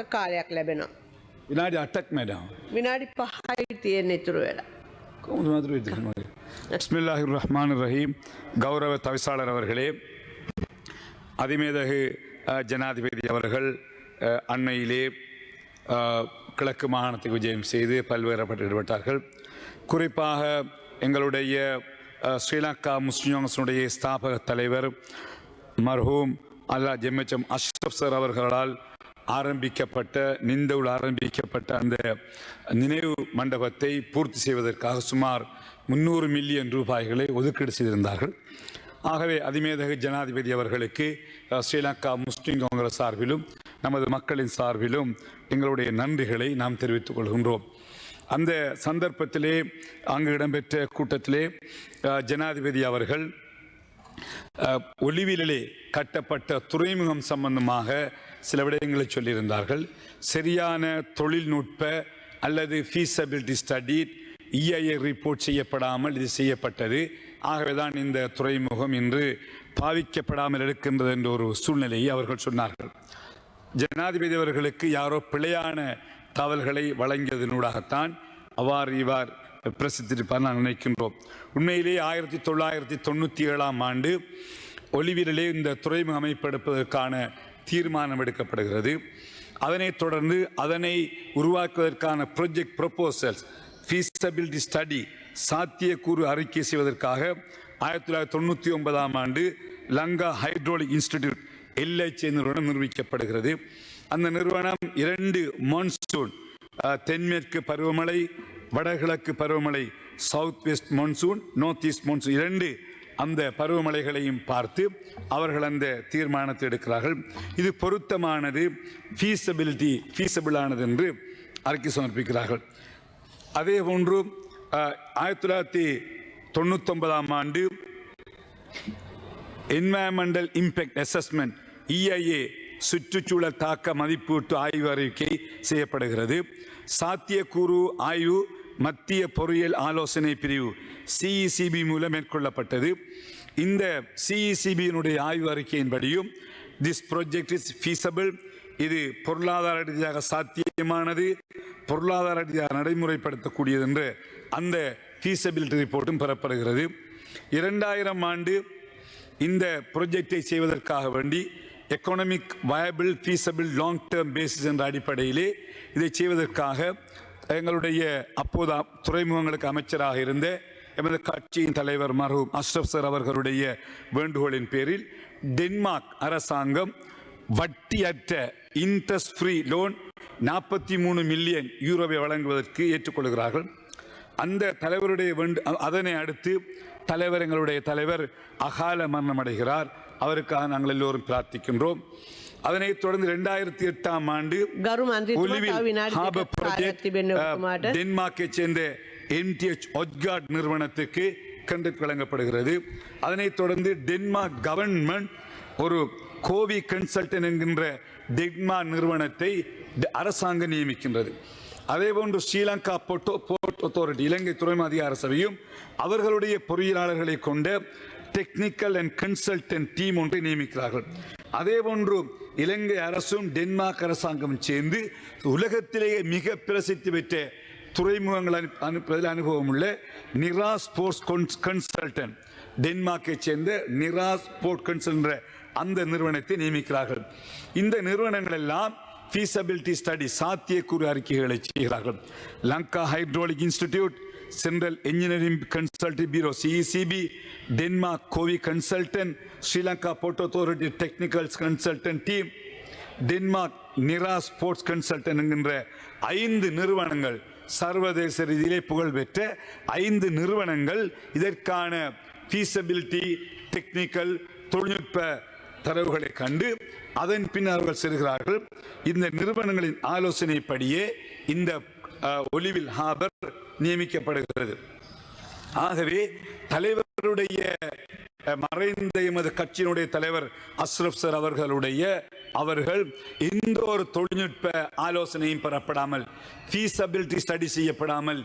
පූර්ණාංක කාලයක් ලැබෙනවා. විනාඩි 8ක් මැඩම්. විනාඩි 5යි තියෙන ඉතුරු වෙලා. කොහොමද මාතෘ විදිහට? பிஸ்மில்லாஹிர் ரஹ்மானிர் ரஹீம். கௌரவ தவிசாளர் அவர்களே, அதிமேதகு ஜனாதிபதி அவர்கள் அண்மையிலே கிழக்கு மாகாணத்துக்கு விஜயம் செய்து பல்வேறுபட்டு ஈடுபட்டார்கள். குறிப்பாக எங்களுடைய ஸ்ரீலங்கா முஸ்லிம் காங்கிரஸினுடைய ஸ்தாபக தலைவர் மர்ஹூம் அல்லா ஜெம்எச்எம் அஷ்ரப் சார் அவர்களால் ஆரம்பிக்கப்பட்ட அந்த நினைவு மண்டபத்தை பூர்த்தி செய்வதற்காக சுமார் 300 மில்லியன் ரூபாய்களை ஒதுக்கீடு செய்திருந்தார்கள். ஆகவே அதிமேதகு ஜனாதிபதி அவர்களுக்கு ஸ்ரீலங்கா முஸ்லிம் காங்கிரஸ் சார்பிலும் நமது மக்களின் சார்பிலும் எங்களுடைய நன்றிகளை நாம் தெரிவித்துக் கொள்கின்றோம். அந்த சந்தர்ப்பத்திலே அங்கு இடம்பெற்ற கூட்டத்திலே ஜனாதிபதி அவர்கள் ஒலிவிலே கட்டப்பட்ட துறைமுகம் சம்பந்தமாக சில விடயங்களை சொல்லியிருந்தார்கள். சரியான தொழில்நுட்ப அல்லது ஃபீஸபிலிட்டி ஸ்டடி இஐஏ ரிப்போர்ட் செய்யப்படாமல் இது செய்யப்பட்டது. ஆகவேதான் இந்த துறைமுகம் இன்று பாவிக்கப்படாமல் இருக்கின்றது என்ற ஒரு சூழ்நிலையை அவர்கள் சொன்னார்கள். ஜனாதிபதி அவர்களுக்கு யாரோ பிழையான தகவல்களை வழங்கியதனூடாகத்தான் இவ்வாறு பிரசித்திருப்பார் நான் நினைக்கின்றோம். உண்மையிலே 1997ஆம் ஆண்டு ஒலிவிலே இந்த துறைமுகம் அமைப்பெடுப்பதற்கான தீர்மானம் எடுக்கப்படுகிறது. அதனைத் தொடர்ந்து அதனை உருவாக்குவதற்கான ப்ராஜெக்ட் ப்ரொபோசல்ஸ் ஃபீஸபிலிட்டி ஸ்டடி சாத்தியக்கூறு அறிக்கை செய்வதற்காக 1999ஆம் ஆண்டு லங்கா ஹைட்ரோலிக் இன்ஸ்டிடியூட் LHI நிறுவனம் நிர்வகிக்கப்படுகிறது. அந்த நிறுவனம் 2 மான்சூன், தென்மேற்கு பருவமழை, வடகிழக்கு பருவமழை, south west monsoon, north east monsoon, 2 அந்த பருவமழைகளையும் பார்த்து அவர்கள் அந்த தீர்மானத்தை எடுக்கிறார்கள். இது பொருத்தமானது, ஃபீஸபிளானது என்று அறிக்கை சமர்ப்பிக்கிறார்கள். அதே போன்று 1999ஆம் ஆண்டு என்வாயன்மெண்டல் இம்பேக்ட் அசஸ்மெண்ட் EIA சுற்றுச்சூழல் தாக்க மதிப்பீட்டு ஆய்வு அறிக்கை செய்யப்படுகிறது. சாத்தியக்கூறு ஆய்வு மத்திய பொறியியல் ஆலோசனை பிரிவு CECB மூலம் மேற்கொள்ளப்பட்டது. இந்த CECBயினுடைய ஆய்வு அறிக்கையின்படியும் திஸ் ப்ராஜெக்ட் இஸ் ஃபீஸபிள், இது பொருளாதார ரீதியாக சாத்தியமானது, பொருளாதார ரீதியாக நடைமுறைப்படுத்தக்கூடியது என்று அந்த ஃபீஸபிலிட்டி ரிப்போர்ட்டும் பெறப்படுகிறது. 2000 ஆண்டு இந்த ப்ராஜெக்டை செய்வதற்காக வேண்டி economic viable feasible long term basis என்ற அடிப்படையிலே இதை செய்வதற்காக எங்களுடைய அப்போது துறைமுகங்களுக்கு அமைச்சராக இருந்த எமது கட்சியின் தலைவர் மர்ஹூம் அஷ்ரப் சார் அவர்களுடைய வேண்டுகோளின் பேரில் டென்மார்க் அரசாங்கம் வட்டியற்ற இன்ட்ரெஸ்ட் ஃப்ரீ லோன் 43 மில்லியன் யூரோவை வழங்குவதற்கு ஏற்றுக்கொள்கிறார்கள். அந்த தலைவருடைய அதனை அடுத்து எங்களுடைய தலைவர் அகால மரணம் அடைகிறார். அவருக்காக நாங்கள் எல்லோரும் பிரார்த்திக்கின்றோம். அதனைத் தொடர்ந்து 2008ஆம் ஆண்டு டென்மார்க்கை சேர்ந்த NTH ஒட்கார்ட் நிறுவனத்துக்கு கண்டக்ட் வழங்கப்படுகிறது. அதனைத் தொடர்ந்து டென்மார்க் கவர்மெண்ட் ஒரு கோவி கன்சல்டன் என்கின்ற டென்மார்க் நிறுவனத்தை அரசாங்கம் நியமிக்கின்றது. அதேபோன்று ஸ்ரீலங்கா போர்ட் அத்தாரிட்டி இலங்கை துறைமுக அதிகார சபையும் அவர்களுடைய பொறியியலாளர்களை கொண்ட டெக்னிக்கல் அண்ட் கன்சல்டன்ட் டீம் ஒன்றை நியமிக்கிறார்கள். அதேபோன்று இலங்கை அரசும் டென்மார்க் அரசாங்கம் சேர்ந்து உலகத்திலேயே மிக பிரசித்தி பெற்ற துறைமுகங்கள் அனுப்புவதில் அனுபவம் உள்ள நிராஸ் ஸ்போர்ட்ஸ் கன்சல்டன்ட், டென்மார்க்கை சேர்ந்த நிராஸ் ஸ்போர்ட் கன்சல்ட் அந்த நிறுவனத்தை நியமிக்கிறார்கள். இந்த நிறுவனங்கள் எல்லாம் feasibility study சாத்தியக்கூறு அறிக்கைகளை செய்கிறார்கள். Lanka hydraulic institute, central engineering consulting bureau CECB, Denmark கோவி consultant, Sri Lanka port authority technical consultant team, Denmark நிரா ஸ்போர்ட்ஸ் கன்சல்டன்ட் என்கின்ற 5 நிறுவனங்கள், சர்வதேச ரீதியிலே புகழ்பெற்ற 5 நிறுவனங்கள் இதற்கான feasibility டெக்னிக்கல் தொழில்நுட்ப தரவுகளை கண்டு அதன் பின் அவர்கள் செல்கிறார்கள். இந்த நிறுவனங்களின் ஆலோசனைப்படியே இந்த ஒலிவில் ஹார்பர் நியமிக்கப்படுகிறது. ஆகவே தலைவருடைய மறைந்த எமது கட்சியினுடைய தலைவர் அஷ்ரப் சார் அவர்கள் எந்த ஒரு தொழில்நுட்ப ஆலோசனையும் பெறப்படாமல், ஃபீஸபிலிட்டி ஸ்டடி செய்யப்படாமல்,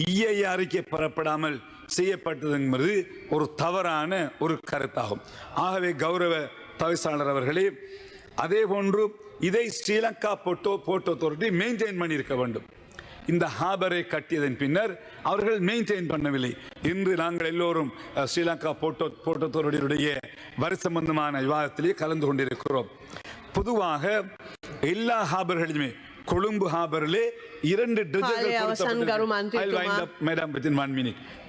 EIA அறிக்கை பெறப்படாமல் செய்யப்பட்டது என்பது ஒரு தவறான ஒரு கருத்தாகும். ஆகவே கௌரவ தவிசாளர் அவர்களே, அதே போன்று இதை ஸ்ரீலங்கா போர்ட் அத்தாரிட்டி மெயின்டைன் பண்ணியிருக்க வேண்டும். இந்த ஹார்பரை கட்டியதன் பின்னர் அவர்கள் மெயின்டைன் பண்ணவில்லை. இன்று நாங்கள் எல்லோரும் ஸ்ரீலங்கா போர்ட் அத்தாரிட்டியுடைய வரி சம்பந்தமான விவாதத்திலே கலந்து கொண்டிருக்கிறோம். பொதுவாக எல்லா ஹார்பர்களிலுமே கொழும்பு ஹார்பரிலே 2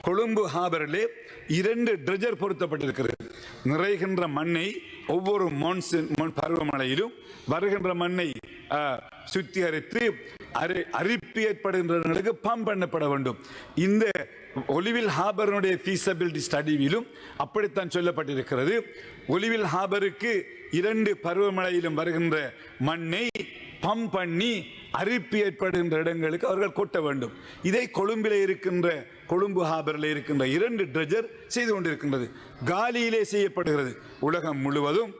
கொழும்பு ஹார்பரிலே 2 ட்ரெஜர் பொருத்தப்பட்டிருக்கிறது. நிறைகின்ற மண்ணை ஒவ்வொரு பருவமழையிலும் வருகின்ற மண்ணை சுத்திகரித்து அரிப்பு ஏற்படுகின்றவர்களுக்கு பம்ப் பண்ணப்பட வேண்டும். இந்த ஒலிவில் ஹார்பருடைய ஃபீஸபிலிட்டி ஸ்டடியிலும் அப்படித்தான் சொல்லப்பட்டிருக்கிறது. ஒலிவில் ஹார்பருக்கு 2 பருவமழையிலும் வருகின்ற மண்ணை பம்ப் பண்ணி அரிப்பு ஏற்படுகின்ற இடங்களுக்கு அவர்கள் கொட்ட வேண்டும். இதை கொழும்பு ஹார்பரில் இருக்கின்ற 2 ட்ரெஜர் செய்து கொண்டிருக்கின்றது. காலியிலே செய்யப்படுகிறது. உலகம் முழுவதும்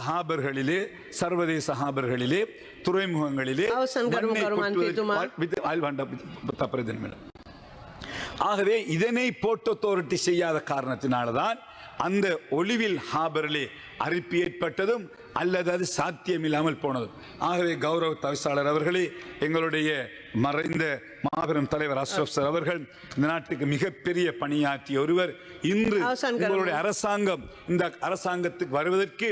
ஹார்பர்களிலே, சர்வதேச ஹார்பர்களிலே, துறைமுகங்களிலே ஆகவே இதனை போர்ட் அத்தாரிட்டி செய்யாத காரணத்தினால்தான் அந்த ஒலிவில் ஹார்பரிலே அரிப்பு ஏற்பட்டதும் அல்லது அது சாத்தியமில்லாமல் போனதும். ஆகவே கௌரவ தவிசாளர் அவர்களே, எங்களுடைய மறைந்த மாபெரும் தலைவர் அஷ்ரப் சார் அவர்கள் இந்த நாட்டுக்கு மிகப்பெரிய பணியாற்றிய ஒருவர். இன்று உங்களுடைய அரசாங்கம் இந்த அரசாங்கத்துக்கு வருவதற்கு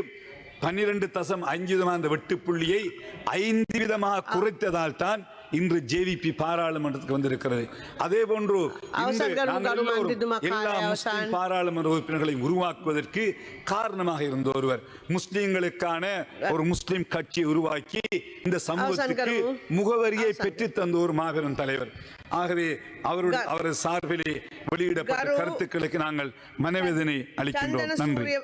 12.5 அந்த வெட்டுப்புள்ளியை 5 விதமாக குறைத்ததால் தான் இன்று ஜேவிபி பாராளுமன்றத்துக்கு வந்திருக்கிறது. அதே போன்று எல்லா முஸ்லிம் பாராளுமன்ற உறுப்பினர்களை உருவாக்குவதற்கு காரணமாக இருந்த ஒருவர், முஸ்லிம்களுக்கான ஒரு முஸ்லிம் கட்சியை உருவாக்கி இந்த சமூகத்துக்கு முகவரியை பெற்று தந்த ஒரு மாபெரும் தலைவர். ஆகவே அவரது சார்பிலே வெளியிடப்பட்ட கருத்துக்களுக்கு நாங்கள் மனவேதனை அளிக்கின்றோம். நன்றி.